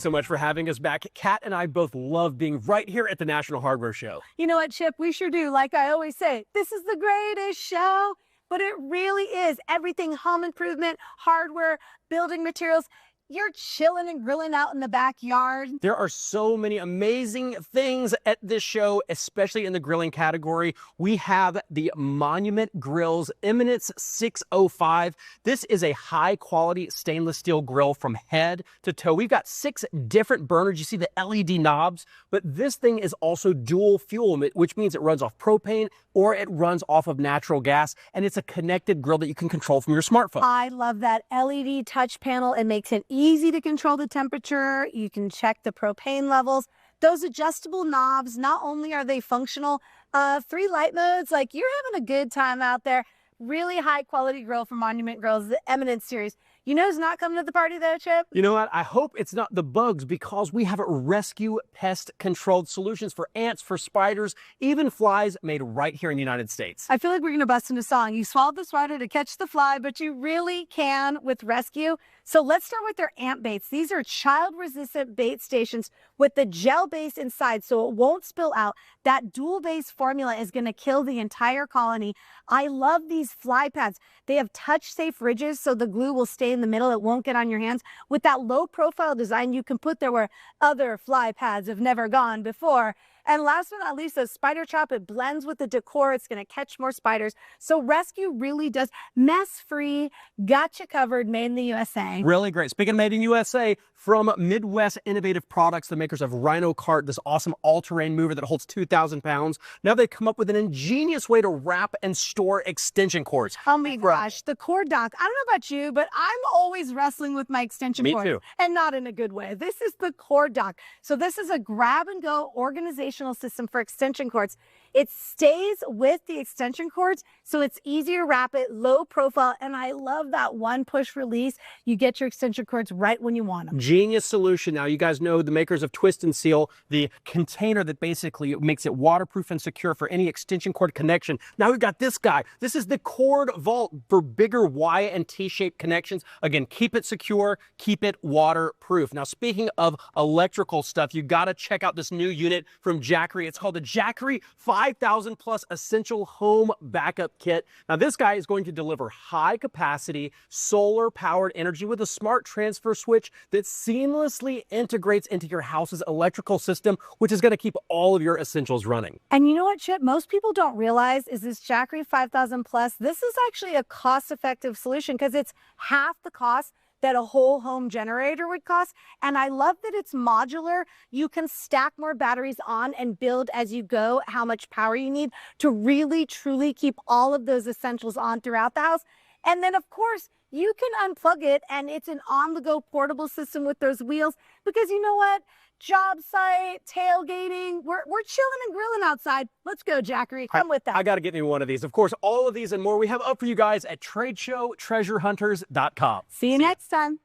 So much for having us back. Kat and I both love being right here at the National Hardware Show. You know what, Chip? We sure do. Like I always say, this is the greatest show, but it really is. Everything home improvement, hardware, building materials. You're chilling and grilling out in the backyard. There are so many amazing things at this show, especially in the grilling category. We have the Monument Grill's Eminence 605. This is a high-quality stainless steel grill from head to toe. We've got 6 different burners. You see the LED knobs, but this thing is also dual fuel, which means it runs off propane or it runs off of natural gas, and it's a connected grill that you can control from your smartphone. I love that LED touch panel. It makes it easy to control the temperature. You can check the propane levels. Those adjustable knobs, not only are they functional, 3 light modes, like you're having a good time out there. Really high quality grill from Monument Grills, the Eminence Series. You know who's not coming to the party though, Chip? You know what? I hope it's not the bugs, because we have rescue pest controlled solutions for ants, for spiders, even flies, made right here in the United States. I feel like we're going to bust into song. You swallowed the spider to catch the fly, but you really can with rescue. So let's start with their ant baits. These are child-resistant bait stations with the gel base inside so it won't spill out. That dual base formula is going to kill the entire colony. I love these fly pads. They have touch-safe ridges so the glue will stay in the middle. It won't get on your hands. With that low-profile design, you can put there where other fly pads have never gone before. And last but not least, the spider trap, it blends with the decor. It's going to catch more spiders. So rescue really does mess-free, got you covered, made in the USA. Really great. Speaking of made in USA, from Midwest Innovative Products, the makers of Rhino Cart, this awesome all-terrain mover that holds 2,000 pounds. Now they've come up with an ingenious way to wrap and store extension cords. Oh my gosh, the cord dock. I don't know about you, but I'm always wrestling with my extension cords. Me too. And not in a good way. This is the cord dock. So this is a grab-and-go organizational system for extension cords. It stays with the extension cords, so it's easier to wrap it, low profile, and I love that one push release. You get your extension cords right when you want them. Genius solution. Now, you guys know the makers of Twist and Seal, the container that basically makes it waterproof and secure for any extension cord connection. Now we've got this guy. This is the Cord Vault for bigger Y and T-shaped connections. Again, keep it secure, keep it waterproof. Now, speaking of electrical stuff, you got to check out this new unit from Jackery. It's called the Jackery 5,000 Plus Essential Home Backup Kit. Now, this guy is going to deliver high capacity, solar powered energy with a smart transfer switch that seamlessly integrates into your house's electrical system, which is going to keep all of your essentials running. And you know what, Chip? Most people don't realize is this Jackery 5,000 Plus, this is actually a cost-effective solution because it's half the cost that a whole home generator would cost. And I love that it's modular. You can stack more batteries on and build as you go how much power you need to really, truly keep all of those essentials on throughout the house. And then, of course, you can unplug it, and it's an on-the-go portable system with those wheels because you know what? Job site, tailgating, we're chilling and grilling outside. Let's go, Jackery. Come with that. I got to get me one of these. Of course, all of these and more we have up for you guys at tradeshowtreasurehunters.com. See you next time.